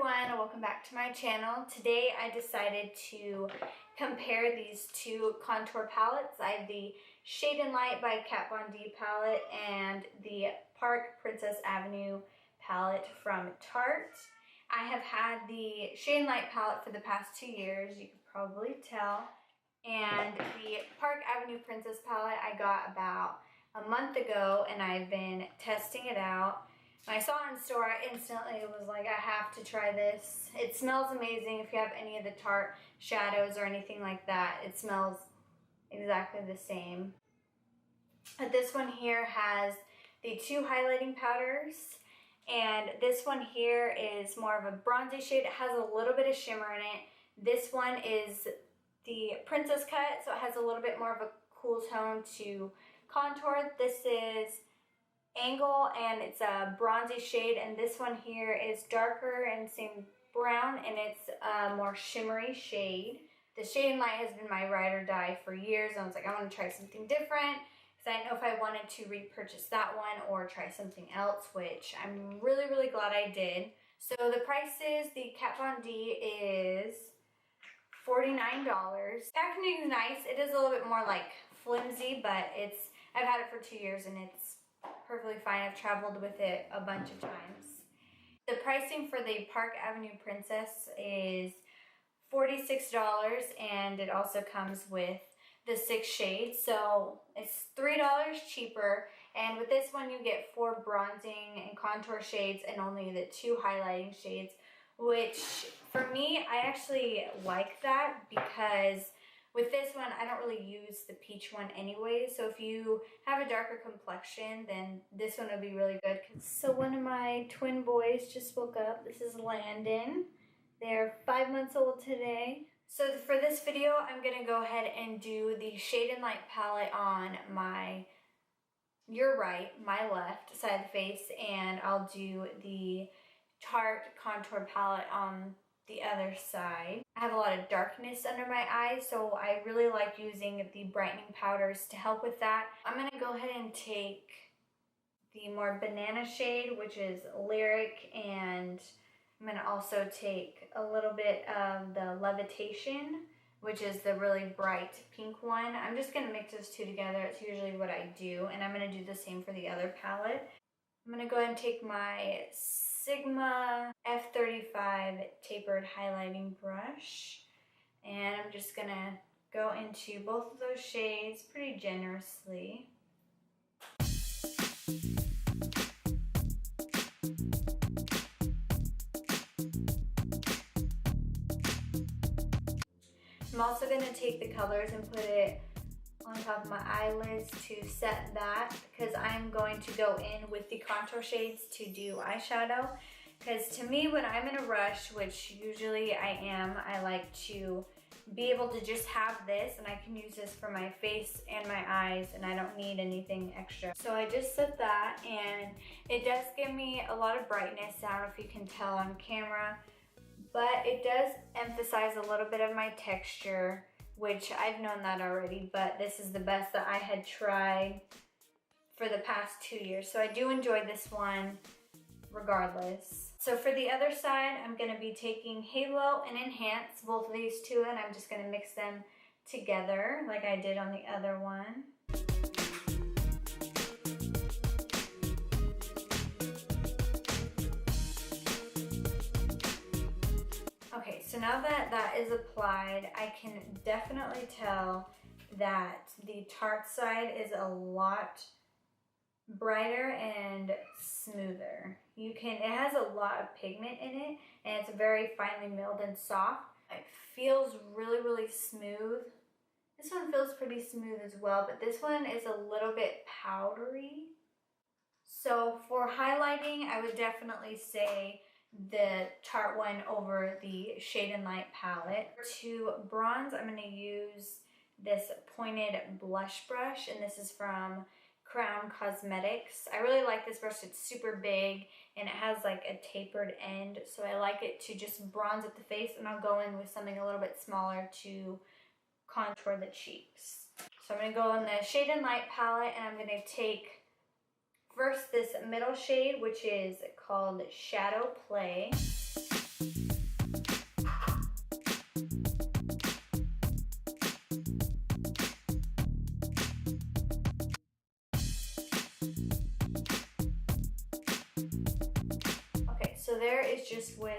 everyone, welcome back to my channel. Today I decided to compare these two contour palettes. I have the Shade and Light by Kat Von D palette and the Park Princess Avenue palette from Tarte. I have had the Shade and Light palette for the past 2 years, you could probably tell. And the Park Avenue Princess palette I got about a month ago and I've been testing it out. When I saw it in store, I instantly was like, I have to try this. It smells amazing. If you have any of the Tarte shadows or anything like that, it smells exactly the same. But this one here has the two highlighting powders, and this one here is more of a bronzy shade. It has a little bit of shimmer in it. This one is the Princess Cut, so it has a little bit more of a cool tone to contour. This is Angle, and it's a bronzy shade, and this one here is darker and same brown, and it's a more shimmery shade. The Shade and Light has been my ride or die for years. I was like, I want to try something different because I didn't know if I wanted to repurchase that one or try something else, which I'm really glad I did. So the price is, the Kat Von D is $49. Packaging is nice. It is a little bit more like flimsy, but I've had it for 2 years and it's perfectly fine. I've traveled with it a bunch of times. The pricing for the Park Avenue Princess is $46, and it also comes with the 6 shades, so it's $3 cheaper. And with this one you get 4 bronzing and contour shades and only the 2 highlighting shades, which for me, I actually like that because with this one, I don't really use the peach one anyway, so if you have a darker complexion, then this one would be really good. So one of my twin boys just woke up. This is Landon. They're 5 months old today. So for this video, I'm going to go ahead and do the Shade and Light palette on my left side of the face, and I'll do the Tarte contour palette on the other side. I have a lot of darkness under my eyes, so I really like using the brightening powders to help with that. I'm going to go ahead and take the more banana shade, which is Lyric, and I'm going to also take a little bit of the Levitation, which is the really bright pink one. I'm just going to mix those two together. It's usually what I do, and I'm going to do the same for the other palette. I'm going to go ahead and take my Sigma F35 tapered highlighting brush, and I'm just going to go into both of those shades pretty generously. I'm also going to take the colors and put it on top of my eyelids to set that, because I'm going to go in with the contour shades to do eyeshadow. Because to me, when I'm in a rush, which usually I am, I like to be able to just have this, and I can use this for my face and my eyes, and I don't need anything extra. So I just set that, and it does give me a lot of brightness. I don't know if you can tell on camera, but it does emphasize a little bit of my texture, which I've known that already, but this is the best that I had tried for the past 2 years. So I do enjoy this one regardless. So for the other side, I'm going to be taking Halo and Enhance, both of these two, and I'm just going to mix them together like I did on the other one. Okay, so now that that is applied, I can definitely tell that the Tarte side is a lot brighter and smoother. It has a lot of pigment in it, and it's very finely milled and soft. It feels really smooth. This one feels pretty smooth as well, but this one is a little bit powdery. So for highlighting, I would definitely say the Tarte one over the Shade and Light palette. To bronze, I'm going to use this pointed blush brush, and this is from Crown Cosmetics. I really like this brush. It's super big and it has like a tapered end, so I like it to just bronze up the face, and I'll go in with something a little bit smaller to contour the cheeks. So I'm going to go in the Shade and Light palette, and I'm going to take first this middle shade, which is called Shadow Play. so there is just with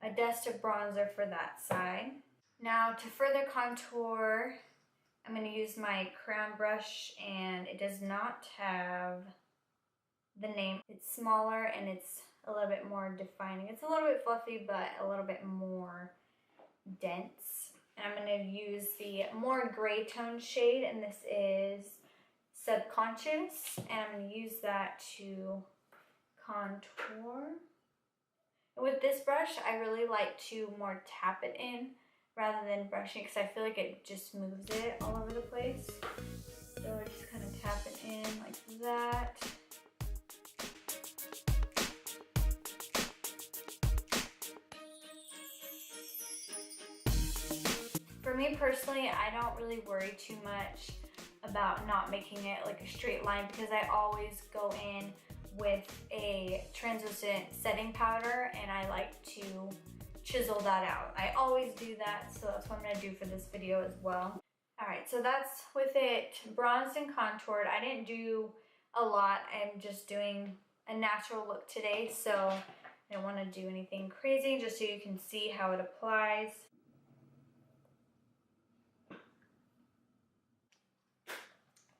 a dust of bronzer for that side. Now to further contour, I'm going to use my crown brush, and it does not have the name. It's smaller and it's a little bit more defining. It's a little bit fluffy, but a little bit more dense. And I'm going to use the more gray tone shade, and this is Subconscious, and I'm going to use that to contour. And with this brush, I really like to more tap it in rather than brushing, because I feel like it just moves it all over the place. So I just kind of tap it in like that. For me personally, I don't really worry too much about not making it like a straight line, because I always go in with a translucent setting powder, and I like to chisel that out. I always do that, so that's what I'm going to do for this video as well. Alright, so that's with it bronzed and contoured. I didn't do a lot. I'm just doing a natural look today, so I don't want to do anything crazy, just so you can see how it applies.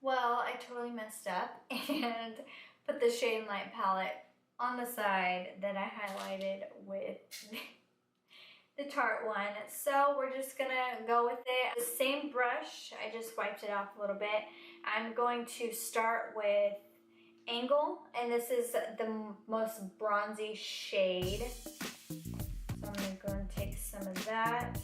Well, I totally messed up and put the Shade and Light palette on the side that I highlighted with the Tarte one. So we're just gonna go with it. The same brush, I just wiped it off a little bit. I'm going to start with Angle, and this is the most bronzy shade. So I'm gonna go and take some of that.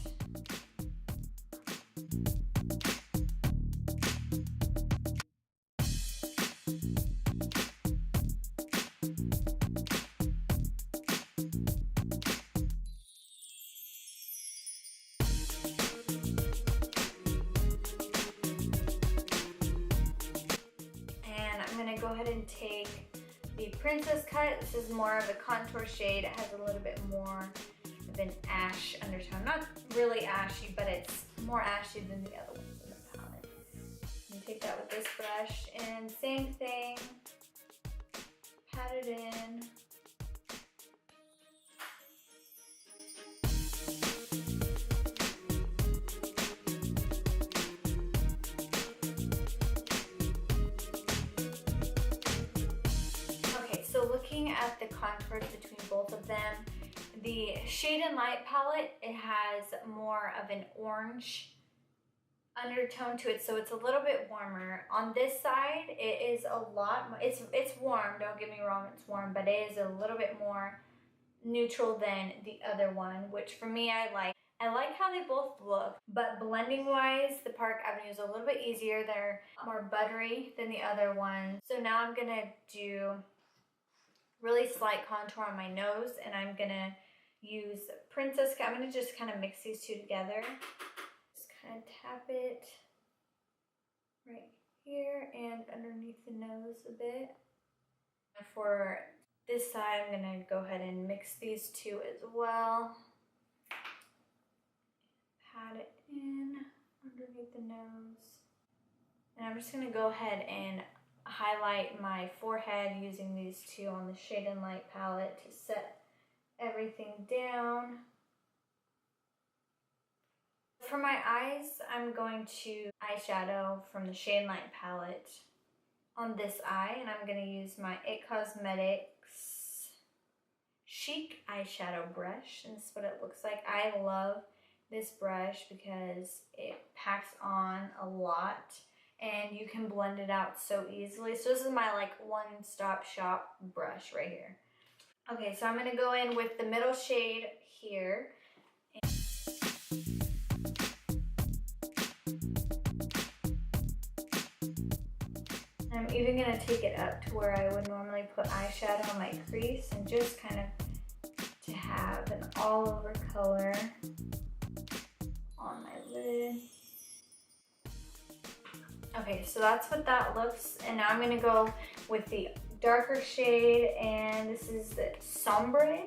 Go ahead and take the Princess Cut. This is more of a contour shade. It has a little bit more of an ash undertone. Not really ashy, but it's more ashy than the other ones in the palette. You take that with this brush, and same thing, pat it in. Looking at the contours between both of them, the Shade and Light palette, it has more of an orange undertone to it, so it's a little bit warmer. On this side, it is a lot more, it's warm, don't get me wrong, it's warm, but it is a little bit more neutral than the other one, which for me, I like. I like how they both look, but blending wise, the Park Avenue is a little bit easier. They're more buttery than the other one. So now I'm gonna do really slight contour on my nose, and I'm gonna use Princess Cut. I'm gonna just kind of mix these two together. Just kind of tap it right here and underneath the nose a bit. And for this side, I'm gonna go ahead and mix these two as well. Pat it in underneath the nose. And I'm just gonna go ahead and highlight my forehead using these two on the Shade and Light palette to set everything down. For my eyes, I'm going to eyeshadow from the Shade and Light palette on this eye, and I'm going to use my It Cosmetics Chic eyeshadow brush, and this is what it looks like. I love this brush because it packs on a lot, and you can blend it out so easily. So this is my like one-stop shop brush right here. Okay, so I'm gonna go in with the middle shade here. I'm even gonna take it up to where I would normally put eyeshadow on my crease, and just kind of to have an all-over color on my lid. Okay, so that's what that looks, and now I'm gonna go with the darker shade, and this is the Sombre.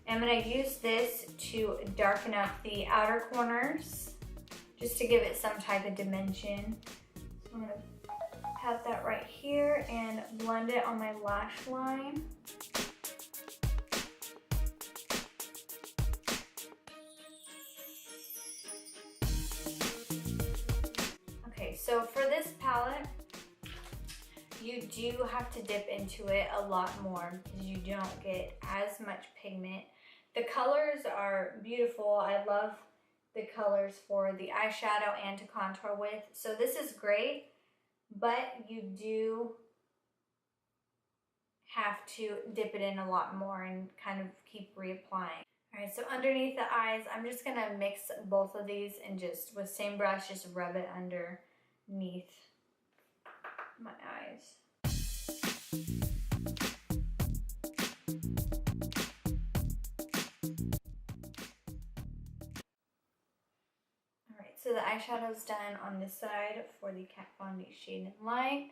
I'm gonna use this to darken up the outer corners, just to give it some type of dimension. So I'm gonna pat that right here and blend it on my lash line. you do have to dip into it a lot more because you don't get as much pigment. The colors are beautiful. I love the colors for the eyeshadow and to contour with. So this is great, but you do have to dip it in a lot more and kind of keep reapplying. All right, so underneath the eyes, I'm just gonna mix both of these and just with same brush, just rub it underneath my eyes. Alright, so the eyeshadow's done on this side for the Kat Von D Shade and Light.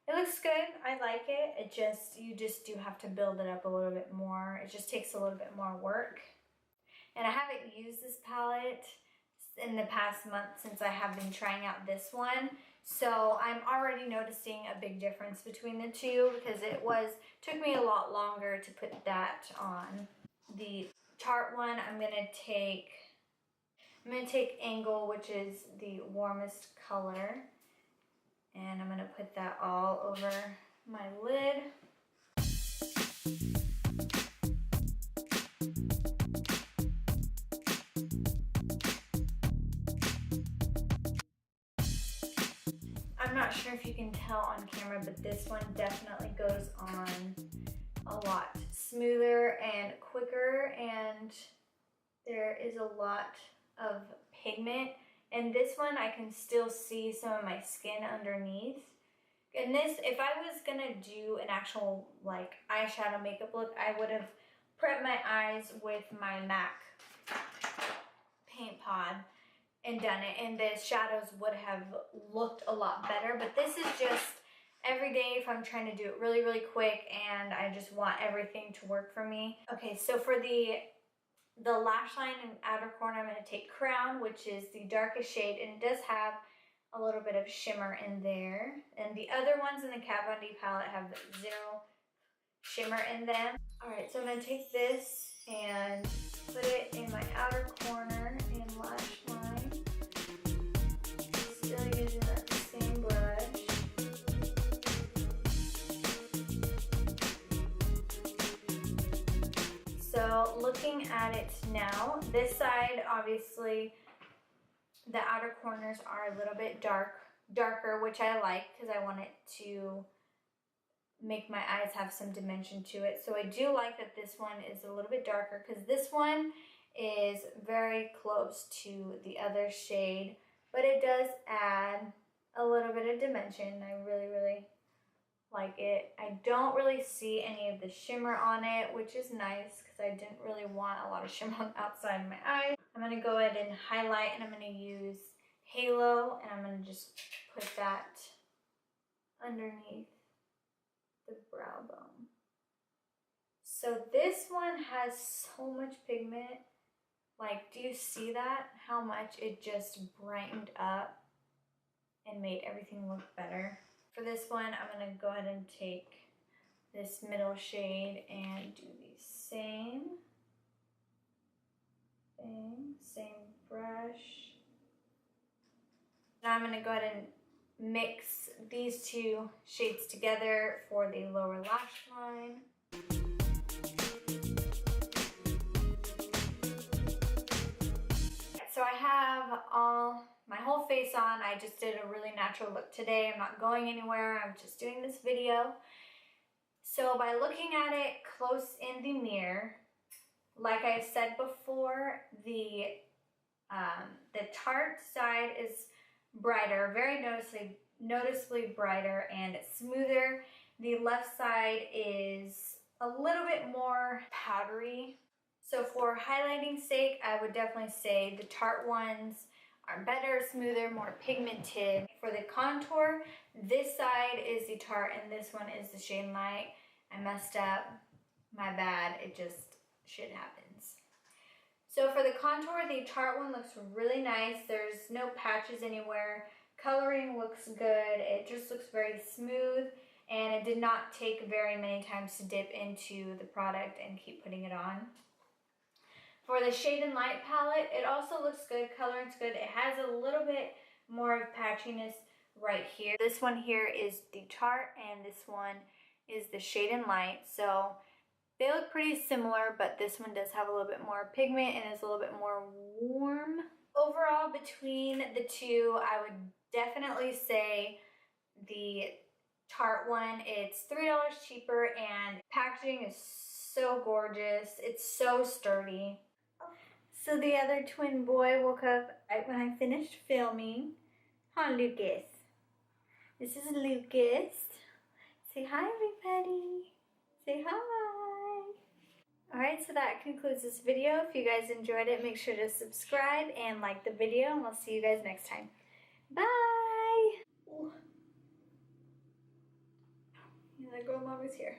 It looks good. I like it. You just do have to build it up a little bit more. It just takes a little bit more work. And I haven't used this palette in the past month since I have been trying out this one. So I'm already noticing a big difference between the two because took me a lot longer to put that on. The Tarte one, I'm gonna take Angle, which is the warmest color, and I'm gonna put that all over my lid. I'm not sure if you can tell on camera, but this one definitely goes on a lot smoother and quicker, and there is a lot of pigment. And this one I can still see some of my skin underneath. And this, if I was gonna do an actual like eyeshadow makeup look, I would have prepped my eyes with my MAC paint pod and done it, and the shadows would have looked a lot better. But this is just every day if I'm trying to do it really, really quick and I just want everything to work for me. Okay, so for the lash line and outer corner, I'm going to take Crown, which is the darkest shade, and it does have a little bit of shimmer in there. And the other ones in the Kat Von D palette have zero shimmer in them. Alright, so I'm going to take this and put it in my outer corner and lash line. Still using that same brush. So looking at it now, this side, obviously, the outer corners are a little bit darker, which I like because I want it to make my eyes have some dimension to it. So I do like that this one is a little bit darker because this one is very close to the other shade, but it does add a little bit of dimension. I really, really like it. I don't really see any of the shimmer on it, which is nice because I didn't really want a lot of shimmer on the outside of my eye. I'm going to go ahead and highlight, and I'm going to use Halo, and I'm going to just put that underneath the brow bone. So this one has so much pigment. Like, do you see that? How much it just brightened up and made everything look better. For this one, I'm going to go ahead and take this middle shade and do the same thing, same brush. Now I'm going to go ahead and mix these two shades together for the lower lash line. So I have my whole face on. I just did a really natural look today. I'm not going anywhere. I'm just doing this video. So by looking at it close in the mirror, like I said before, the Tarte side is brighter, very noticeably brighter and smoother. The left side is a little bit more powdery. So for highlighting sake, I would definitely say the Tarte ones are better, smoother, more pigmented. For the contour, this side is the Tarte and this one is the Shade and Light. I messed up, my bad, it just shit happens. So for the contour, the Tarte one looks really nice. There's no patches anywhere. Coloring looks good. It just looks very smooth, and it did not take very many times to dip into the product and keep putting it on. For the Shade and Light palette, it also looks good. Coloring's good. It has a little bit more of patchiness right here. This one here is the Tarte and this one is the Shade and Light. So they look pretty similar, but this one does have a little bit more pigment and is a little bit more warm. Overall, between the two, I would definitely say the Tarte one, it's $3 cheaper and packaging is so gorgeous. It's so sturdy. So the other twin boy woke up right when I finished filming. Huh, Lucas? This is Lucas. Say hi, everybody. Say hi. Alright, so that concludes this video. If you guys enjoyed it, make sure to subscribe and like the video, and we'll see you guys next time. Bye! Ooh. Yeah, that girl mom is here.